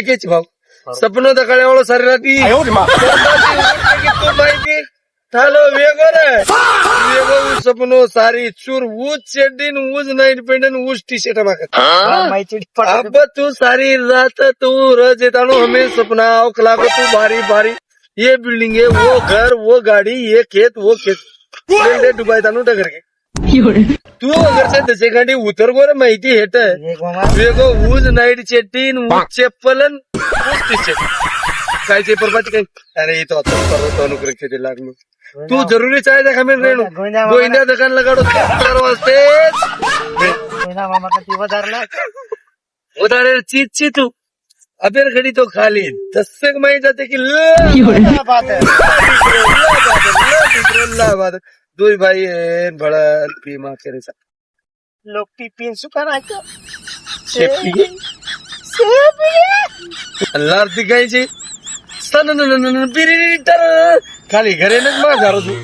काय भाऊ सपन दकाळ्या वाळो सारी राती माहिती थालो वेगो रे वेगो सपनो सारी चूर ऊज चड्डीन ऊज नाईट पेंडन ऊज टी शर्ट मागत अब तू सारी रात तू रज येतानो हमें सपना औखला को तू भारी भारी ये बिल्डिंग है वो घर वो गाड़ी ये खेत वो खेत डुबाई तानू डगर के तू अगर से दसे गाडी उतर गो रे माहिती हेट वेगो ऊज नाईट चड्डीन ऊज चप्पलन ऊज टी शर्ट काय ते परबाची काय अरे तो आता पर्वत अनुग्रह खेळते लागलो तू जरुरी चाहे देखा मैं रेणू गोइंदा दुकान लगाडो 4 वाजते उधारे चीज तू अबेर घडी तो खाली 10 माही जाते की दुई भाई बड़ा पीमा करे सा लोग पीन सुका राहतो अल्लाह दिखाई सन बिरी खाली घरे मा झारो तू